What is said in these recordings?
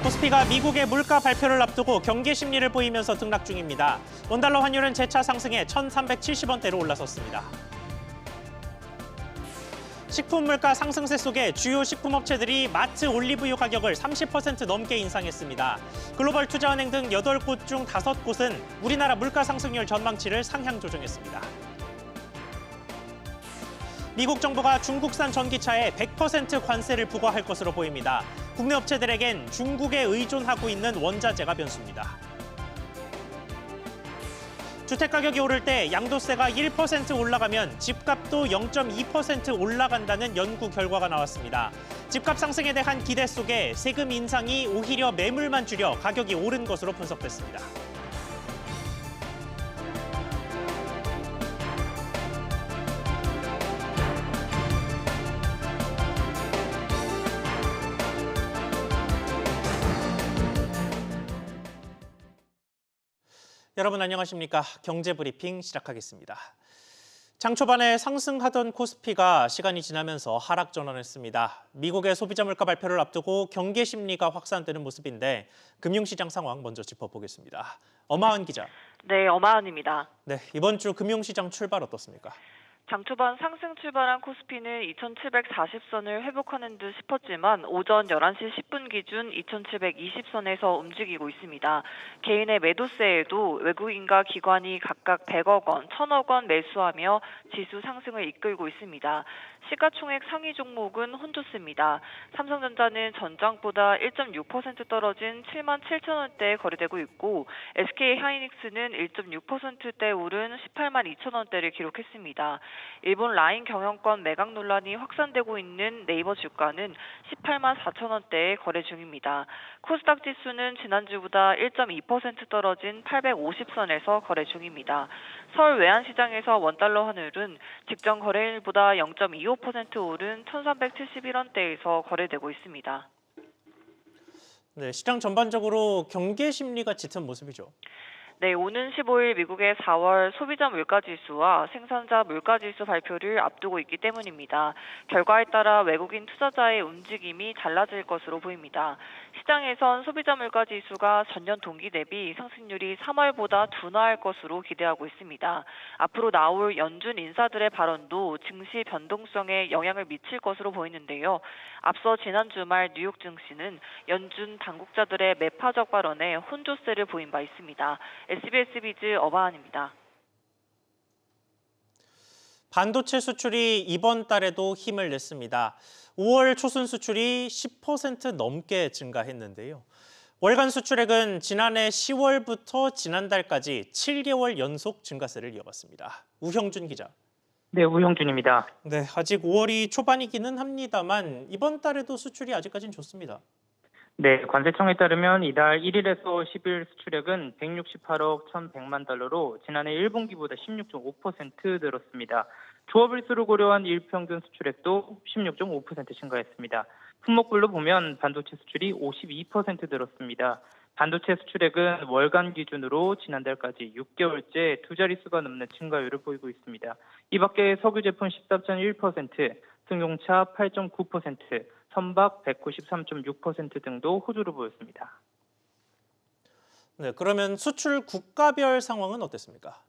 코스피가 미국의 물가 발표를 앞두고 경계 심리를 보이면서 등락 중입니다. 원달러 환율은 재차 상승해 1,370원대로 올라섰습니다. 식품 물가 상승세 속에 주요 식품업체들이 마트 올리브유 가격을 30% 넘게 인상했습니다. 글로벌 투자은행 등 8곳 중 5곳은 우리나라 물가 상승률 전망치를 상향 조정했습니다. 미국 정부가 중국산 전기차에 100% 관세를 부과할 것으로 보입니다. 국내 업체들에겐 중국에 의존하고 있는 원자재가 변수입니다. 주택가격이 오를 때 양도세가 1% 올라가면 집값도 0.2% 올라간다는 연구 결과가 나왔습니다. 집값 상승에 대한 기대 속에 세금 인상이 오히려 매물만 줄여 가격이 오른 것으로 분석됐습니다. 여러분 안녕하십니까? 경제브리핑 시작하겠습니다. 장 초반에 상승하던 코스피가 시간이 지나면서 하락 전환했습니다. 미국의 소비자 물가 발표를 앞두고 경계 심리가 확산되는 모습인데 금융시장 상황 먼저 짚어보겠습니다. 엄하은 기자. 네, 엄하은입니다. 네, 이번 주 금융시장 출발 어떻습니까? 장 초반 상승 출발한 코스피는 2,740선을 회복하는 듯 싶었지만 오전 11시 10분 기준 2,720선에서 움직이고 있습니다. 개인의 매도세에도 외국인과 기관이 각각 100억 원, 1,000억 원 매수하며 지수 상승을 이끌고 있습니다. 시가총액 상위 종목은 혼조세입니다. 삼성전자는 전장보다 1.6% 떨어진 77,000원대에 거래되고 있고 SK하이닉스는 1.6%대 오른 182,000원대를 기록했습니다. 일본 라인 경영권 매각 논란이 확산되고 있는 네이버 주가는 184,000원대에 거래 중입니다. 코스닥 지수는 지난주보다 1.2% 떨어진 850선에서 거래 중입니다. 서울 외환시장에서 원달러 환율은 직전 거래일보다 0.25% 오른 1,371원대에서 거래되고 있습니다. 네, 시장 전반적으로 경계 심리가 짙은 모습이죠. 네, 오는 15일 미국의 4월 소비자 물가지수와 생산자 물가지수 발표를 앞두고 있기 때문입니다. 결과에 따라 외국인 투자자의 움직임이 달라질 것으로 보입니다. 시장에선 소비자 물가지수가 전년 동기 대비 상승률이 3월보다 둔화할 것으로 기대하고 있습니다. 앞으로 나올 연준 인사들의 발언도 증시 변동성에 영향을 미칠 것으로 보이는데요. 앞서 지난 주말 뉴욕 증시는 연준 당국자들의 매파적 발언에 혼조세를 보인 바 있습니다. SBS 비즈 엄하은입니다. 반도체 수출이 이번 달에도 힘을 냈습니다. 5월 초순 수출이 10% 넘게 증가했는데요. 월간 수출액은 지난해 10월부터 지난달까지 7개월 연속 증가세를 이어갔습니다. 우형준 기자. 네, 우형준입니다. 네, 아직 5월이 초반이기는 합니다만 이번 달에도 수출이 아직까지는 좋습니다. 네, 관세청에 따르면 이달 1일에서 10일 수출액은 168억 1,100만 달러로 지난해 1분기보다 16.5% 늘었습니다. 조합일수를 고려한 일평균 수출액도 16.5% 증가했습니다. 품목별로 보면 반도체 수출이 52% 늘었습니다. 반도체 수출액은 월간 기준으로 지난달까지 6개월째 두 자릿수가 넘는 증가율을 보이고 있습니다. 이 밖에 석유 제품 14.1%, 승용차 8.9%, 선박 193.6% 등도 호조를 보였습니다. 네, 그러면 수출 국가별 상황은 어땠습니까?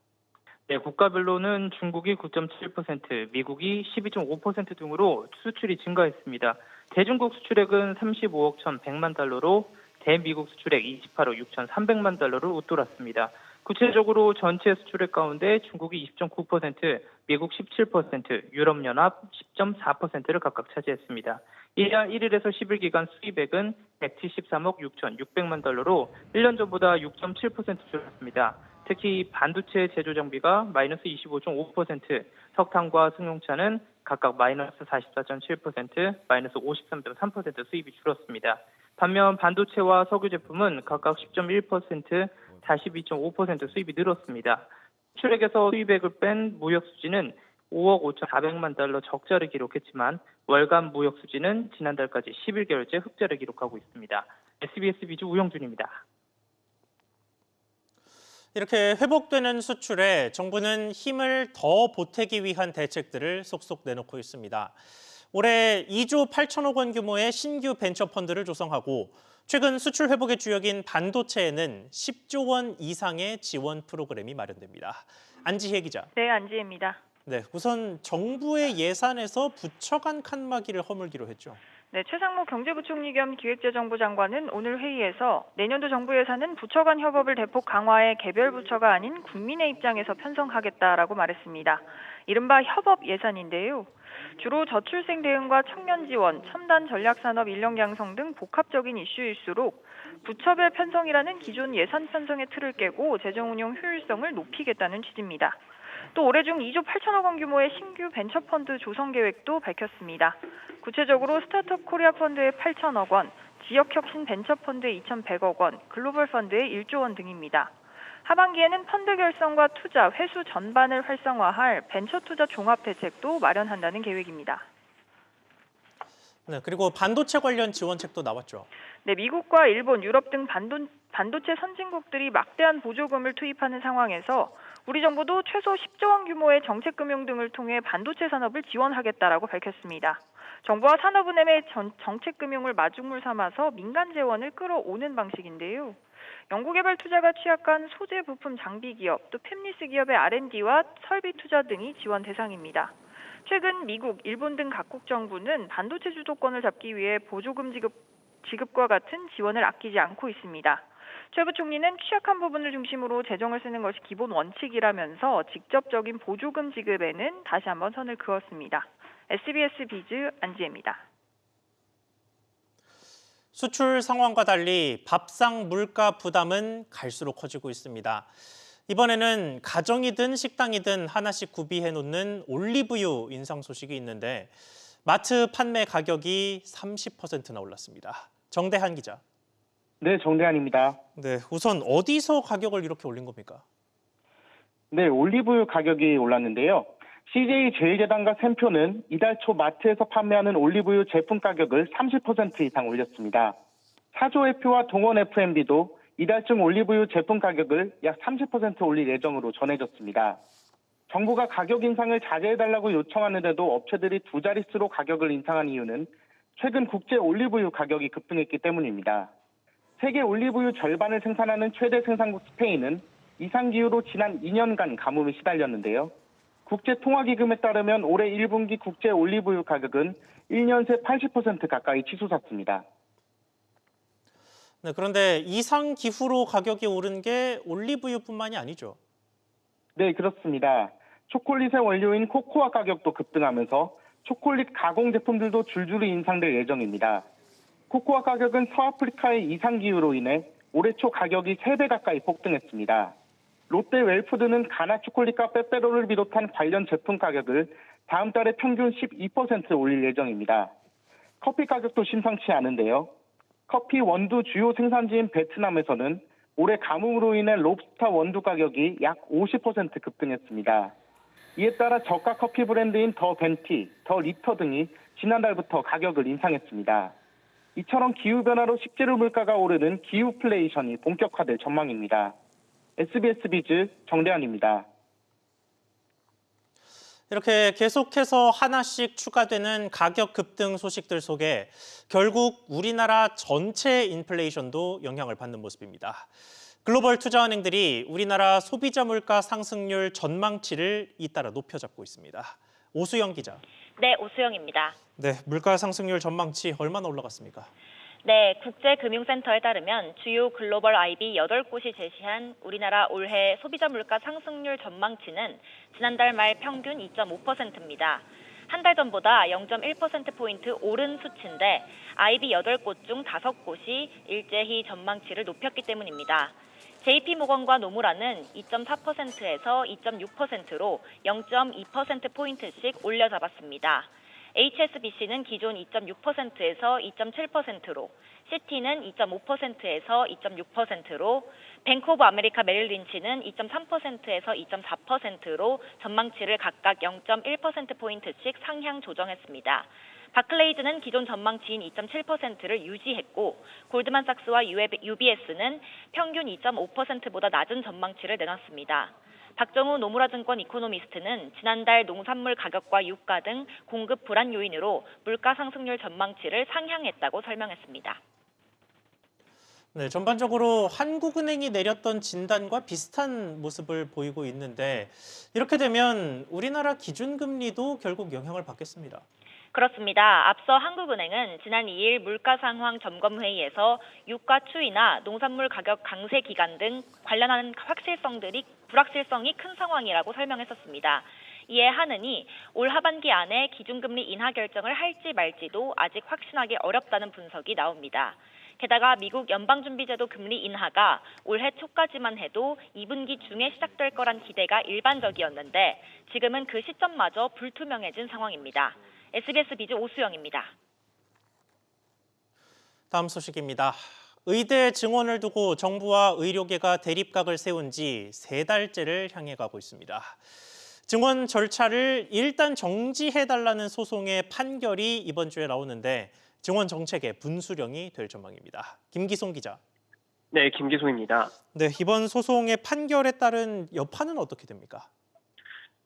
네, 국가별로는 중국이 9.7%, 미국이 12.5% 등으로 수출이 증가했습니다. 대중국 수출액은 35억 1,100만 달러로 대미국 수출액 28억 6,300만 달러를 웃돌았습니다. 구체적으로 전체 수출액 가운데 중국이 20.9%, 미국 17%, 유럽연합 10.4%를 각각 차지했습니다. 이달 1일에서 10일 기간 수입액은 173억 6,600만 달러로 1년 전보다 6.7% 줄었습니다. 특히 반도체 제조 장비가 마이너스 25.5%, 석탄과 승용차는 각각 마이너스 44.7%, 마이너스 53.3% 수입이 줄었습니다. 반면 반도체와 석유 제품은 각각 10.1%, 42.5% 수입이 늘었습니다. 수출액에서 수입액을 뺀 무역 수지는 5억 5,400만 달러 적자를 기록했지만 월간 무역 수지는 지난달까지 11개월째 흑자를 기록하고 있습니다. SBS 비즈 우영준입니다. 이렇게 회복되는 수출에 정부는 힘을 더 보태기 위한 대책들을 속속 내놓고 있습니다. 올해 2조 8천억 원 규모의 신규 벤처펀드를 조성하고 최근 수출 회복의 주역인 반도체에는 10조 원 이상의 지원 프로그램이 마련됩니다. 안지혜 기자. 네, 안지혜입니다. 네, 우선 정부의 예산에서 부처 간 칸막이를 허물기로 했죠. 네, 최상무 경제부총리 겸 기획재정부 장관은 오늘 회의에서 내년도 정부 예산은 부처 간 협업을 대폭 강화해 개별 부처가 아닌 국민의 입장에서 편성하겠다라고 말했습니다. 이른바 협업 예산인데요. 주로 저출생 대응과 청년 지원, 첨단 전략산업 인력 양성 등 복합적인 이슈일수록 부처별 편성이라는 기존 예산 편성의 틀을 깨고 재정 운용 효율성을 높이겠다는 취지입니다. 또 올해 중 2조 8천억 원 규모의 신규 벤처펀드 조성 계획도 밝혔습니다. 구체적으로 스타트업 코리아 펀드의 8천억 원, 지역혁신 벤처펀드의 2,100억 원, 글로벌 펀드의 1조 원 등입니다. 하반기에는 펀드 결성과 투자, 회수 전반을 활성화할 벤처 투자 종합 대책도 마련한다는 계획입니다. 네, 그리고 반도체 관련 지원책도 나왔죠. 네, 미국과 일본, 유럽 등 반도체 선진국들이 막대한 보조금을 투입하는 상황에서 우리 정부도 최소 10조 원 규모의 정책금융 등을 통해 반도체 산업을 지원하겠다라고 밝혔습니다. 정부와 산업은행의 정책금융을 마중물 삼아서 민간 재원을 끌어오는 방식인데요. 연구개발 투자가 취약한 소재 부품 장비 기업, 또 팹리스 기업의 R&D와 설비 투자 등이 지원 대상입니다. 최근 미국, 일본 등 각국 정부는 반도체 주도권을 잡기 위해 보조금 지급과 같은 지원을 아끼지 않고 있습니다. 최 부총리는 취약한 부분을 중심으로 재정을 쓰는 것이 기본 원칙이라면서 직접적인 보조금 지급에는 다시 한번 선을 그었습니다. SBS 비즈 안지혜입니다. 수출 상황과 달리 밥상 물가 부담은 갈수록 커지고 있습니다. 이번에는 가정이든 식당이든 하나씩 구비해 놓는 올리브유 인상 소식이 있는데 마트 판매 가격이 30%나 올랐습니다. 정대한 기자. 네, 정대한입니다. 네, 우선 어디서 가격을 이렇게 올린 겁니까? 네, 올리브유 가격이 올랐는데요. CJ제일제당과 샘표는 이달 초 마트에서 판매하는 올리브유 제품 가격을 30% 이상 올렸습니다. 사조F와 동원FMB도 이달 중 올리브유 제품 가격을 약 30% 올릴 예정으로 전해졌습니다. 정부가 가격 인상을 자제해달라고 요청하는데도 업체들이 두 자릿수로 가격을 인상한 이유는 최근 국제 올리브유 가격이 급등했기 때문입니다. 세계 올리브유 절반을 생산하는 최대 생산국 스페인은 이상기후로 지난 2년간 가뭄에 시달렸는데요. 국제통화기금에 따르면 올해 1분기 국제 올리브유 가격은 1년 새 80% 가까이 치솟았습니다. 네, 그런데 이상기후로 가격이 오른 게 올리브유뿐만이 아니죠. 네, 그렇습니다. 초콜릿의 원료인 코코아 가격도 급등하면서 초콜릿 가공 제품들도 줄줄이 인상될 예정입니다. 코코아 가격은 서아프리카의 이상기후로 인해 올해 초 가격이 3배 가까이 폭등했습니다. 롯데 웰푸드는 가나 초콜릿과 빼빼로를 비롯한 관련 제품 가격을 다음 달에 평균 12% 올릴 예정입니다. 커피 가격도 심상치 않은데요. 커피 원두 주요 생산지인 베트남에서는 올해 가뭄으로 인해 롭스터 원두 가격이 약 50% 급등했습니다. 이에 따라 저가 커피 브랜드인 더 벤티, 더 리터 등이 지난달부터 가격을 인상했습니다. 이처럼 기후변화로 식재료 물가가 오르는 기후플레이션이 본격화될 전망입니다. SBS 비즈 정대한입니다. 이렇게 계속해서 하나씩 추가되는 가격 급등 소식들 속에 결국 우리나라 전체 인플레이션도 영향을 받는 모습입니다. 글로벌 투자은행들이 우리나라 소비자 물가 상승률 전망치를 잇따라 높여잡고 있습니다. 오수영 기자. 네, 오수영입니다. 네, 물가 상승률 전망치 얼마나 올라갔습니까? 네, 국제금융센터에 따르면 주요 글로벌 IB 8곳이 제시한 우리나라 올해 소비자 물가 상승률 전망치는 지난달 말 평균 2.5%입니다. 한 달 전보다 0.1%포인트 오른 수치인데 IB 8곳 중 5곳이 일제히 전망치를 높였기 때문입니다. JP모건과 노무라는 2.4%에서 2.6%로 0.2%포인트씩 올려잡았습니다. HSBC는 기존 2.6%에서 2.7%로, 시티는 2.5%에서 2.6%로, 뱅크 오브 아메리카 메릴린치는 2.3%에서 2.4%로 전망치를 각각 0.1%포인트씩 상향 조정했습니다. 바클레이즈는 기존 전망치인 2.7%를 유지했고 골드만삭스와 UBS는 평균 2.5%보다 낮은 전망치를 내놨습니다. 박정우 노무라증권 이코노미스트는 지난달 농산물 가격과 유가 등 공급 불안 요인으로 물가 상승률 전망치를 상향했다고 설명했습니다. 네, 전반적으로 한국은행이 내렸던 진단과 비슷한 모습을 보이고 있는데 이렇게 되면 우리나라 기준금리도 결국 영향을 받겠습니다. 그렇습니다. 앞서 한국은행은 지난 2일 물가 상황 점검 회의에서 유가 추이나 농산물 가격 강세 기간 등 관련한 불확실성이 큰 상황이라고 설명했었습니다. 이에 한은이 올 하반기 안에 기준금리 인하 결정을 할지 말지도 아직 확신하기 어렵다는 분석이 나옵니다. 게다가 미국 연방준비제도 금리 인하가 올해 초까지만 해도 2분기 중에 시작될 거란 기대가 일반적이었는데 지금은 그 시점마저 불투명해진 상황입니다. SBS 비즈 오수영입니다. 다음 소식입니다. 의대 증원을 두고 정부와 의료계가 대립각을 세운 지 3달째를 향해 가고 있습니다. 증원 절차를 일단 정지해달라는 소송의 판결이 이번 주에 나오는데 증원 정책의 분수령이 될 전망입니다. 김기송 기자. 네, 김기송입니다. 네, 이번 소송의 판결에 따른 여파는 어떻게 됩니까?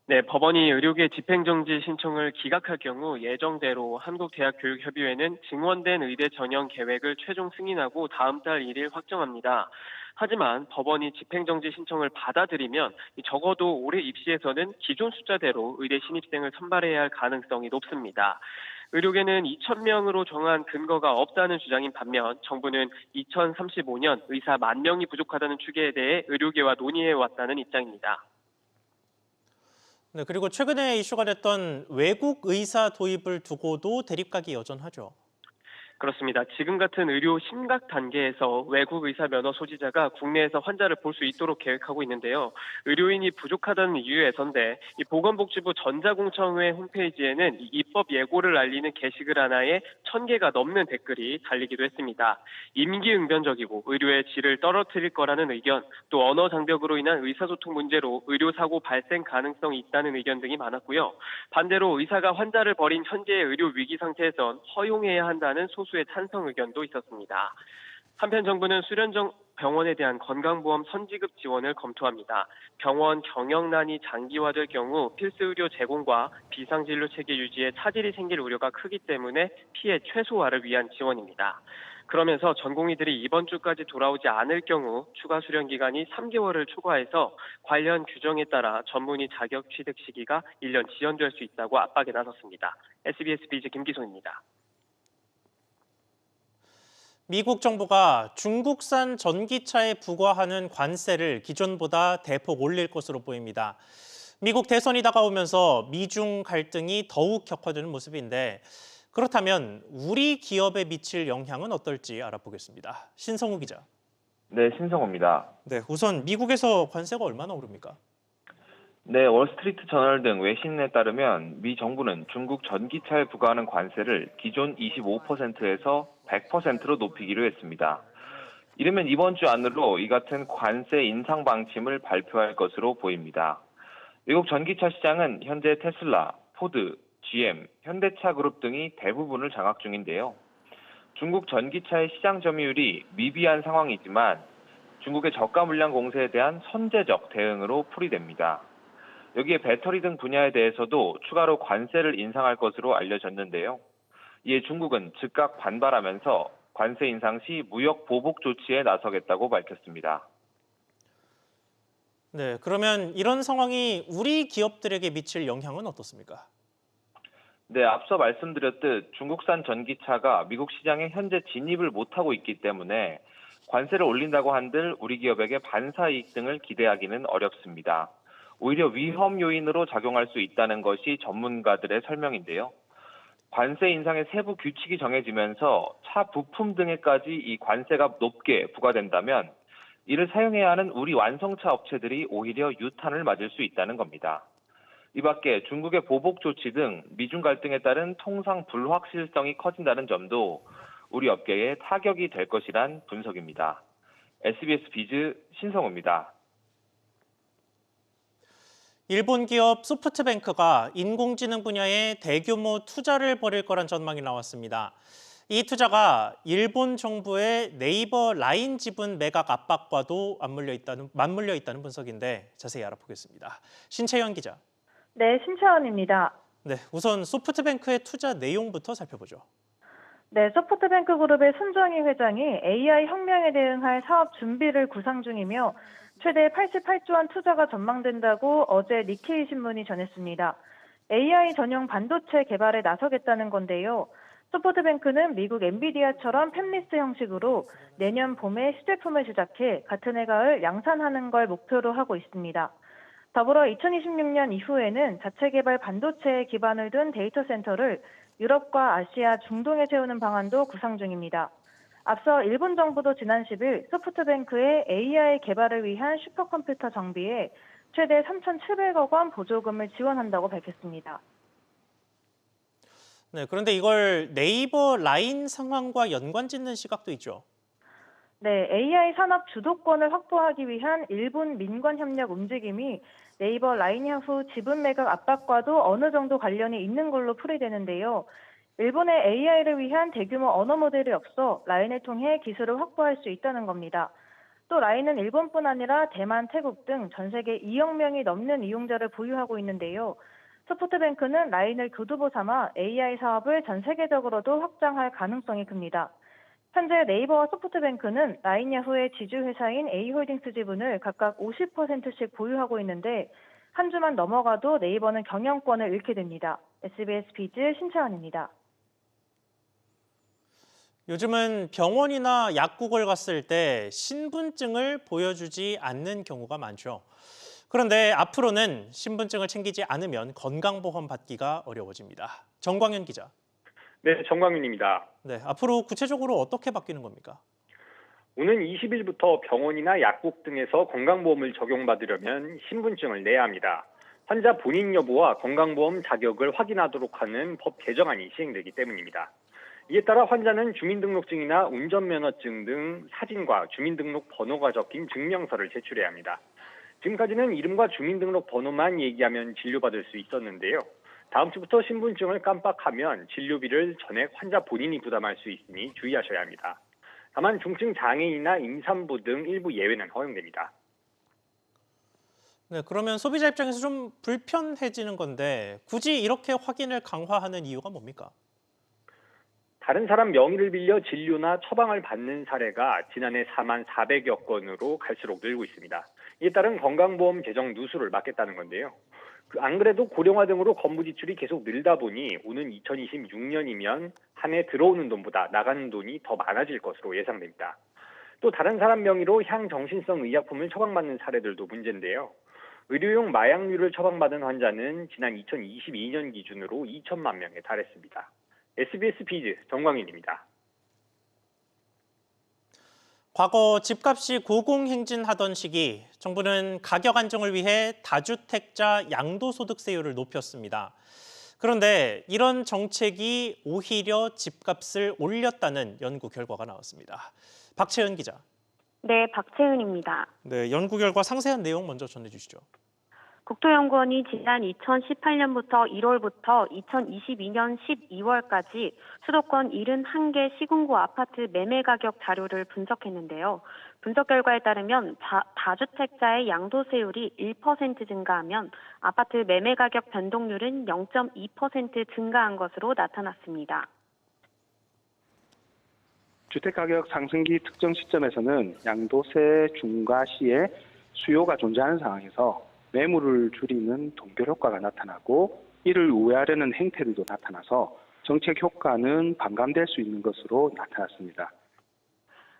네, 법원이 의료계 집행정지 신청을 기각할 경우 예정대로 한국대학교육협의회는 증원된 의대 전형 계획을 최종 승인하고 다음 달 1일 확정합니다. 하지만 법원이 집행정지 신청을 받아들이면 적어도 올해 입시에서는 기존 숫자대로 의대 신입생을 선발해야 할 가능성이 높습니다. 의료계는 2,000명으로 정한 근거가 없다는 주장인 반면 정부는 2035년 의사 10,000명이 부족하다는 추계에 대해 의료계와 논의해왔다는 입장입니다. 네, 그리고 최근에 이슈가 됐던 외국 의사 도입을 두고도 대립각이 여전하죠. 그렇습니다. 지금 같은 의료 심각 단계에서 외국 의사 면허 소지자가 국내에서 환자를 볼 수 있도록 계획하고 있는데요. 의료인이 부족하다는 이유에서인데 이 보건복지부 전자공청회 홈페이지에는 이 입법 예고를 알리는 게시글 하나에 1,000개가 넘는 댓글이 달리기도 했습니다. 임기응변적이고 의료의 질을 떨어뜨릴 거라는 의견, 또 언어 장벽으로 인한 의사소통 문제로 의료사고 발생 가능성이 있다는 의견 등이 많았고요. 반대로 의사가 환자를 버린 현재의 의료 위기 상태에선 허용해야 한다는 소수의 찬성 의견도 있었습니다. 한편 정부는 수련정 병원에 대한 건강보험 선지급 지원을 검토합니다. 병원 경영난이 장기화될 경우 필수 의료 제공과 비상진료 체계 유지에 차질이 생길 우려가 크기 때문에 피해 최소화를 위한 지원입니다. 그러면서 전공의들이 이번 주까지 돌아오지 않을 경우 추가 수련 기간이 3개월을 초과해서 관련 규정에 따라 전문의 자격 취득 시기가 1년 지연될 수 있다고 압박에 나섰습니다. SBS 비즈 김기송입니다. 미국 정부가 중국산 전기차에 부과하는 관세를 기존보다 대폭 올릴 것으로 보입니다. 미국 대선이 다가오면서 미중 갈등이 더욱 격화되는 모습인데 그렇다면 우리 기업에 미칠 영향은 어떨지 알아보겠습니다. 신성우 기자. 네, 신성호입니다. 네, 우선 미국에서 관세가 얼마나 오릅니까? 네, 월스트리트 저널 등 외신에 따르면 미 정부는 중국 전기차에 부과하는 관세를 기존 25%에서 100%로 높이기로 했습니다. 이르면 이번 주 안으로 이 같은 관세 인상 방침을 발표할 것으로 보입니다. 미국 전기차 시장은 현재 테슬라, 포드, GM, 현대차 그룹 등이 대부분을 장악 중인데요. 중국 전기차의 시장 점유율이 미비한 상황이지만 중국의 저가 물량 공세에 대한 선제적 대응으로 풀이됩니다. 여기에 배터리 등 분야에 대해서도 추가로 관세를 인상할 것으로 알려졌는데요. 이에 중국은 즉각 반발하면서 관세 인상 시 무역 보복 조치에 나서겠다고 밝혔습니다. 네, 그러면 이런 상황이 우리 기업들에게 미칠 영향은 어떻습니까? 네, 앞서 말씀드렸듯 중국산 전기차가 미국 시장에 현재 진입을 못하고 있기 때문에 관세를 올린다고 한들 우리 기업에게 반사이익 등을 기대하기는 어렵습니다. 오히려 위험 요인으로 작용할 수 있다는 것이 전문가들의 설명인데요. 관세 인상의 세부 규칙이 정해지면서 차 부품 등에까지 이 관세가 높게 부과된다면 이를 사용해야 하는 우리 완성차 업체들이 오히려 유탄을 맞을 수 있다는 겁니다. 이 밖에 중국의 보복 조치 등 미중 갈등에 따른 통상 불확실성이 커진다는 점도 우리 업계에 타격이 될 것이란 분석입니다. SBS 비즈 신성호입니다. 일본 기업 소프트뱅크가 인공지능 분야에 대규모 투자를 벌일 거란 전망이 나왔습니다. 이 투자가 일본 정부의 네이버 라인 지분 매각 압박과도 맞물려 있다는 분석인데 자세히 알아보겠습니다. 신채연 기자. 네, 신채원입니다. 네, 우선 소프트뱅크의 투자 내용부터 살펴보죠. 네, 소프트뱅크 그룹의 손정희 회장이 AI 혁명에 대응할 사업 준비를 구상 중이며 최대 88조 원 투자가 전망된다고 어제 니케이 신문이 전했습니다. AI 전용 반도체 개발에 나서겠다는 건데요. 소프트뱅크는 미국 엔비디아처럼 팹리스 형식으로 내년 봄에 시제품을 시작해 같은 해 가을 양산하는 걸 목표로 하고 있습니다. 더불어 2026년 이후에는 자체 개발 반도체에 기반을 둔 데이터 센터를 유럽과 아시아, 중동에 세우는 방안도 구상 중입니다. 앞서 일본 정부도 지난 10일 소프트뱅크의 AI 개발을 위한 슈퍼컴퓨터 정비에 최대 3,700억 원 보조금을 지원한다고 밝혔습니다. 네, 그런데 이걸 네이버 라인 상황과 연관 짓는 시각도 있죠. 네, AI 산업 주도권을 확보하기 위한 일본 민관 협력 움직임이 네이버 라인야후 지분 매각 압박과도 어느 정도 관련이 있는 걸로 풀이되는데요. 일본의 AI를 위한 대규모 언어 모델이 없어 라인을 통해 기술을 확보할 수 있다는 겁니다. 또 라인은 일본뿐 아니라 대만, 태국 등 전 세계 2억 명이 넘는 이용자를 보유하고 있는데요. 소프트뱅크는 라인을 교두보 삼아 AI 사업을 전 세계적으로도 확장할 가능성이 큽니다. 현재 네이버와 소프트뱅크는 라인야후의 지주회사인 A홀딩스 지분을 각각 50%씩 보유하고 있는데 한 주만 넘어가도 네이버는 경영권을 잃게 됩니다. SBS 비즈 신채원입니다. 요즘은 병원이나 약국을 갔을 때 신분증을 보여주지 않는 경우가 많죠. 그런데 앞으로는 신분증을 챙기지 않으면 건강보험 받기가 어려워집니다. 정광윤 기자. 네, 정광윤입니다. 네, 앞으로 구체적으로 어떻게 바뀌는 겁니까? 오는 20일부터 병원이나 약국 등에서 건강보험을 적용받으려면 신분증을 내야 합니다. 환자 본인 여부와 건강보험 자격을 확인하도록 하는 법 개정안이 시행되기 때문입니다. 이에 따라 환자는 주민등록증이나 운전면허증 등 사진과 주민등록 번호가 적힌 증명서를 제출해야 합니다. 지금까지는 이름과 주민등록 번호만 얘기하면 진료받을 수 있었는데요. 다음 주부터 신분증을 깜빡하면 진료비를 전액 환자 본인이 부담할 수 있으니 주의하셔야 합니다. 다만 중증 장애인이나 임산부 등 일부 예외는 허용됩니다. 네, 그러면 소비자 입장에서 좀 불편해지는 건데 굳이 이렇게 확인을 강화하는 이유가 뭡니까? 다른 사람 명의를 빌려 진료나 처방을 받는 사례가 지난해 4만 400여 건으로 갈수록 늘고 있습니다. 이에 따른 건강보험 재정 누수를 막겠다는 건데요. 안 그래도 고령화 등으로 건무 지출이 계속 늘다 보니 오는 2026년이면 한 해 들어오는 돈보다 나가는 돈이 더 많아질 것으로 예상됩니다. 또 다른 사람 명의로 향정신성 의약품을 처방받는 사례들도 문제인데요. 의료용 마약류를 처방받은 환자는 지난 2022년 기준으로 2천만 명에 달했습니다. SBS 비즈 정광인입니다. 과거 집값이 고공행진하던 시기 정부는 가격 안정을 위해 다주택자 양도소득세율을 높였습니다. 그런데 이런 정책이 오히려 집값을 올렸다는 연구 결과가 나왔습니다. 박채은 기자. 네, 박채은입니다. 네, 연구 결과 상세한 내용 먼저 전해주시죠. 국토연구원이 지난 2018년부터 1월부터 2022년 12월까지 수도권 71개 시군구 아파트 매매 가격 자료를 분석했는데요. 분석 결과에 따르면 다주택자의 양도세율이 1% 증가하면 아파트 매매 가격 변동률은 0.2% 증가한 것으로 나타났습니다. 주택가격 상승기 특정 시점에서는 양도세 중과 시에 수요가 존재하는 상황에서 매물을 줄이는 동결 효과가 나타나고 이를 우회하려는 행태들도 나타나서 정책 효과는 반감될 수 있는 것으로 나타났습니다.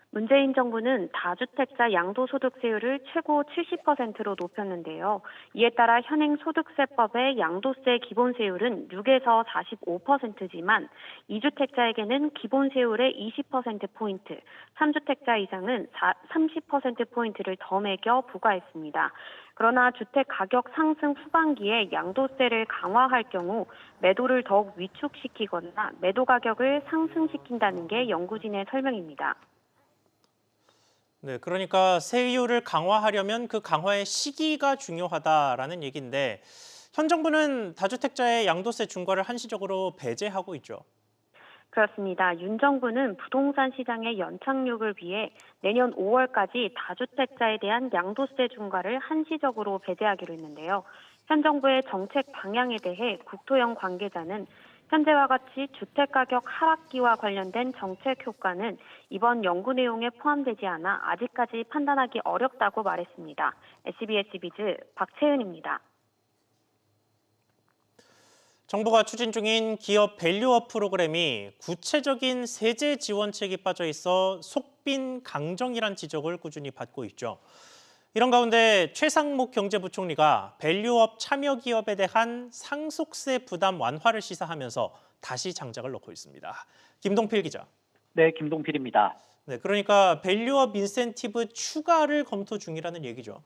문재인 정부는 다주택자 양도소득세율을 최고 70%로 높였는데요. 이에 따라 현행 소득세법의 양도세 기본세율은 6에서 45%지만 2주택자에게는 기본세율의 20%포인트, 3주택자 이상은 30%포인트를 더 매겨 부과했습니다. 그러나 주택 가격 상승 후반기에 양도세를 강화할 경우 매도를 더욱 위축시키거나 매도 가격을 상승시킨다는 게 연구진의 설명입니다. 네, 그러니까 세율을 강화하려면 그 강화의 시기가 중요하다라는 얘기인데 현 정부는 다주택자의 양도세 중과를 한시적으로 배제하고 있죠. 그렇습니다. 윤 정부는 부동산 시장의 연착륙을 위해 내년 5월까지 다주택자에 대한 양도세 중과를 한시적으로 배제하기로 했는데요. 현 정부의 정책 방향에 대해 국토형 관계자는 현재와 같이 주택가격 하락기와 관련된 정책 효과는 이번 연구 내용에 포함되지 않아 아직까지 판단하기 어렵다고 말했습니다. SBS 비즈 박채은입니다. 정부가 추진 중인 기업 밸류업 프로그램이 구체적인 세제 지원책이 빠져 있어 속빈 강정이란 지적을 꾸준히 받고 있죠. 이런 가운데 최상목 경제부총리가 밸류업 참여 기업에 대한 상속세 부담 완화를 시사하면서 다시 장작을 넣고 있습니다. 김동필 기자. 네, 김동필입니다. 네, 그러니까 밸류업 인센티브 추가를 검토 중이라는 얘기죠.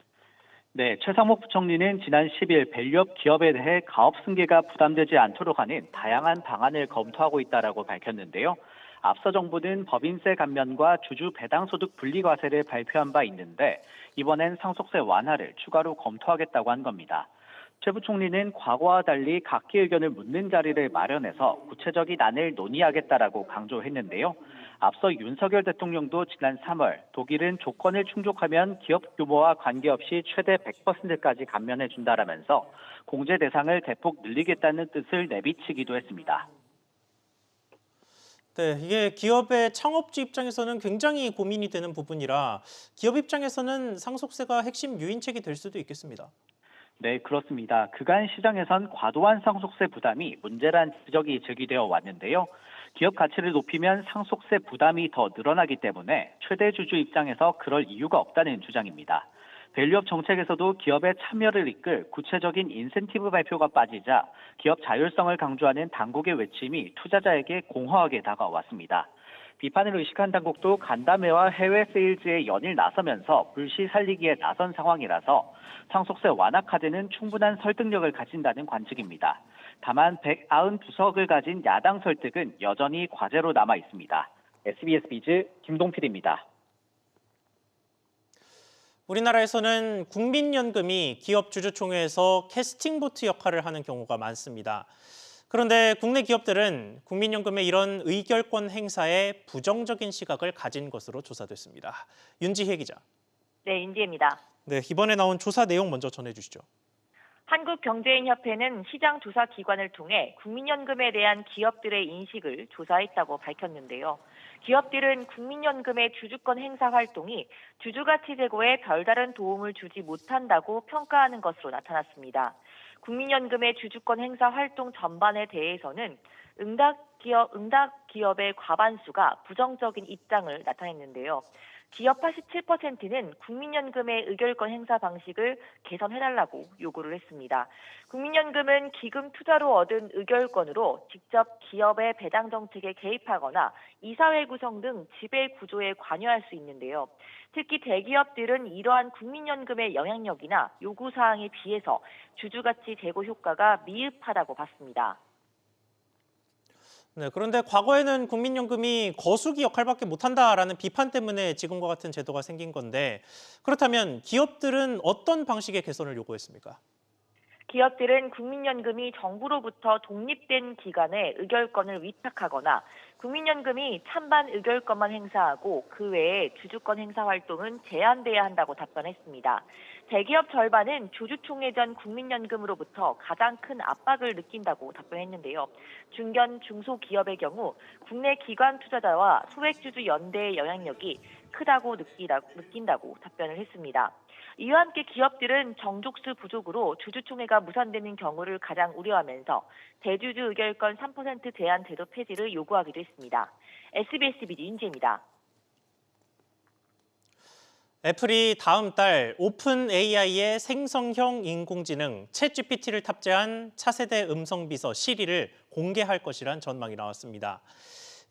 네, 최상목 부총리는 지난 10일 밸류업 기업에 대해 가업 승계가 부담되지 않도록 하는 다양한 방안을 검토하고 있다라고 밝혔는데요. 앞서 정부는 법인세 감면과 주주 배당 소득 분리 과세를 발표한 바 있는데 이번엔 상속세 완화를 추가로 검토하겠다고 한 겁니다. 최 부총리는 과거와 달리 각기 의견을 묻는 자리를 마련해서 구체적인 안을 논의하겠다라고 강조했는데요. 앞서 윤석열 대통령도 지난 3월 독일은 조건을 충족하면 기업 규모와 관계없이 최대 100%까지 감면해 준다라면서 공제 대상을 대폭 늘리겠다는 뜻을 내비치기도 했습니다. 네, 이게 기업의 창업주 입장에서는 굉장히 고민이 되는 부분이라 기업 입장에서는 상속세가 핵심 유인책이 될 수도 있겠습니다. 네, 그렇습니다. 그간 시장에선 과도한 상속세 부담이 문제란 지적이 제기되어 왔는데요. 기업 가치를 높이면 상속세 부담이 더 늘어나기 때문에 최대 주주 입장에서 그럴 이유가 없다는 주장입니다. 밸류업 정책에서도 기업의 참여를 이끌 구체적인 인센티브 발표가 빠지자 기업 자율성을 강조하는 당국의 외침이 투자자에게 공허하게 다가왔습니다. 비판을 의식한 당국도 간담회와 해외 세일즈에 연일 나서면서 불시 살리기에 나선 상황이라서 상속세 완화 카드는 충분한 설득력을 가진다는 관측입니다. 다만 192석을 가진 야당 설득은 여전히 과제로 남아 있습니다. SBS 비즈 김동필입니다. 우리나라에서는 국민연금이 기업 주주총회에서 캐스팅 보트 역할을 하는 경우가 많습니다. 그런데 국내 기업들은 국민연금의 이런 의결권 행사에 부정적인 시각을 가진 것으로 조사됐습니다. 윤지혜 기자. 네, 윤지혜입니다. 네, 이번에 나온 조사 내용 먼저 전해주시죠. 한국경제인협회는 시장조사 기관을 통해 국민연금에 대한 기업들의 인식을 조사했다고 밝혔는데요. 기업들은 국민연금의 주주권 행사 활동이 주주가치 제고에 별다른 도움을 주지 못한다고 평가하는 것으로 나타났습니다. 국민연금의 주주권 행사 활동 전반에 대해서는 응답 기업의 과반수가 부정적인 입장을 나타냈는데요. 기업 87%는 국민연금의 의결권 행사 방식을 개선해달라고 요구를 했습니다. 국민연금은 기금 투자로 얻은 의결권으로 직접 기업의 배당 정책에 개입하거나 이사회 구성 등 지배 구조에 관여할 수 있는데요. 특히 대기업들은 이러한 국민연금의 영향력이나 요구사항에 비해서 주주가치 제고 효과가 미흡하다고 봤습니다. 네, 그런데 과거에는 국민연금이 거수기 역할밖에 못한다라는 비판 때문에 지금과 같은 제도가 생긴 건데 그렇다면 기업들은 어떤 방식의 개선을 요구했습니까? 기업들은 국민연금이 정부로부터 독립된 기관에 의결권을 위탁하거나 국민연금이 찬반 의결권만 행사하고 그 외에 주주권 행사 활동은 제한돼야 한다고 답변했습니다. 대기업 절반은 주주총회 전 국민연금으로부터 가장 큰 압박을 느낀다고 답변했는데요. 중견, 중소기업의 경우 국내 기관 투자자와 소액주주 연대의 영향력이 크다고 느낀다고 답변을 했습니다. 이와 함께 기업들은 정족수 부족으로 주주총회가 무산되는 경우를 가장 우려하면서 대주주 의결권 3% 제한 제도 폐지를 요구하기도 했습니다. SBS 비즈 윤지혜입니다. 애플이 다음 달 오픈 AI의 생성형 인공지능 챗GPT를 탑재한 차세대 음성비서 시리를 공개할 것이란 전망이 나왔습니다.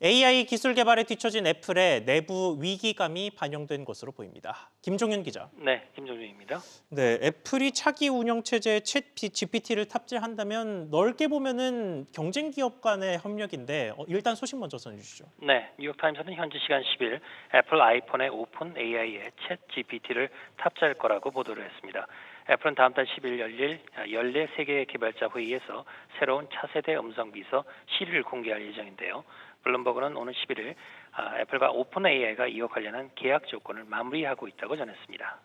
AI 기술 개발에 뒤처진 애플의 내부 위기감이 반영된 것으로 보입니다. 김종윤 기자. 네, 김종윤입니다. 네, 애플이 차기 운영 체제에 챗GPT를 탑재한다면 넓게 보면은 경쟁 기업 간의 협력인데 일단 소식 먼저 전해주시죠. 네, 뉴욕타임스는 현지 시간 10일 애플 아이폰의 오픈 AI에 챗GPT를 탑재할 거라고 보도를 했습니다. 애플은 다음 달 10일 열릴 14세계 개발자 회의에서 새로운 차세대 음성 비서 시리를 공개할 예정인데요. 블룸버그는 오는 11일 애플과 오픈 AI가 이와 관련한 계약 조건을 마무리하고 있다고 전했습니다.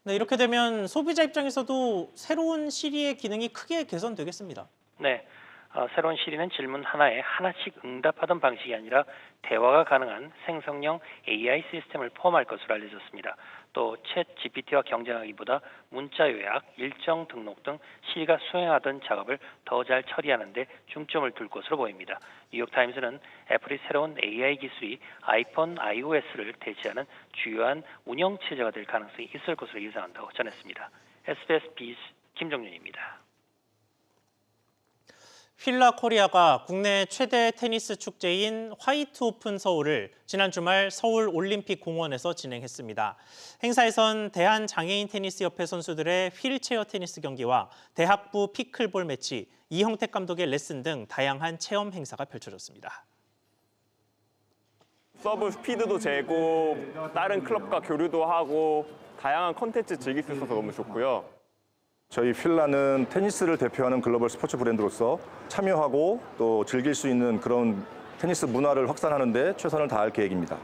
네, 이렇게 되면 소비자 입장에서도 새로운 시리의 기능이 크게 개선되겠습니다. 네, 새로운 시리는 질문 하나에 하나씩 응답하던 방식이 아니라 대화가 가능한 생성형 AI 시스템을 포함할 것으로 알려졌습니다. 또 챗 GPT와 경쟁하기보다 문자 요약, 일정 등록 등 시리가 수행하던 작업을 더 잘 처리하는 데 중점을 둘 것으로 보입니다. 뉴욕타임스는 애플이 새로운 AI 기술이 아이폰, iOS를 대체하는 주요한 운영 체제가 될 가능성이 있을 것으로 예상한다고 전했습니다. SBS 비즈 김정윤입니다. 휠라 코리아가 국내 최대 테니스 축제인 화이트 오픈 서울을 지난 주말 서울 올림픽 공원에서 진행했습니다. 행사에선 대한장애인 테니스협회 선수들의 휠체어 테니스 경기와 대학부 피클볼 매치, 이형택 감독의 레슨 등 다양한 체험 행사가 펼쳐졌습니다. 서브 스피드도 재고 다른 클럽과 교류도 하고 다양한 콘텐츠 즐길 수 있어서 너무 좋고요. 저희 휠라는 테니스를 대표하는 글로벌 스포츠 브랜드로서 참여하고 또 즐길 수 있는 그런 테니스 문화를 확산하는 데 최선을 다할 계획입니다.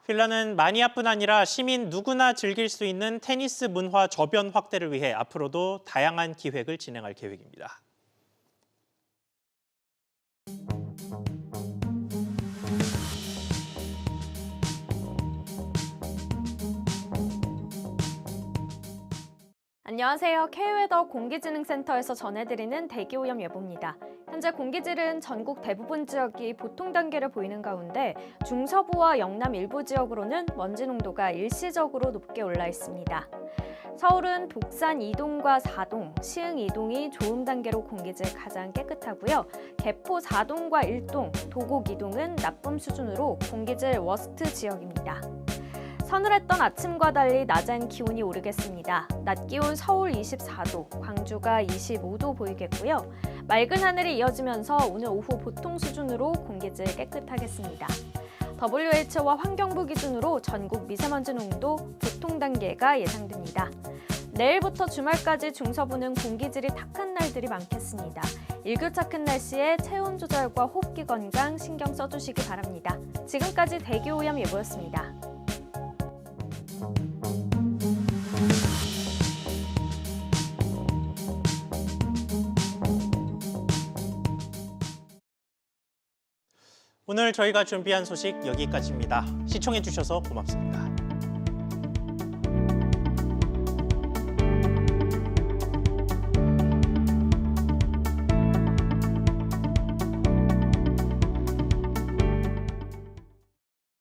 휠라는 마니아뿐 아니라 시민 누구나 즐길 수 있는 테니스 문화 저변 확대를 위해 앞으로도 다양한 기획을 진행할 계획입니다. 안녕하세요. K웨더 공기질능센터에서 전해드리는 대기오염 예보입니다. 현재 공기질은 전국 대부분 지역이 보통 단계를 보이는 가운데 중서부와 영남 일부 지역으로는 먼지 농도가 일시적으로 높게 올라 있습니다. 서울은 독산 2동과 4동, 시흥 2동이 좋음 단계로 공기질 가장 깨끗하고요. 개포 4동과 1동, 도곡 2동은 나쁨 수준으로 공기질 워스트 지역입니다. 서늘했던 아침과 달리 낮엔 기온이 오르겠습니다. 낮 기온 서울 24도, 광주가 25도 보이겠고요. 맑은 하늘이 이어지면서 오늘 오후 보통 수준으로 공기질 깨끗하겠습니다. WHO와 환경부 기준으로 전국 미세먼지 농도 보통 단계가 예상됩니다. 내일부터 주말까지 중서부는 공기질이 탁한 날들이 많겠습니다. 일교차 큰 날씨에 체온 조절과 호흡기 건강 신경 써주시기 바랍니다. 지금까지 대기오염 예보였습니다. 오늘 저희가 준비한 소식 여기까지입니다. 시청해주셔서 고맙습니다.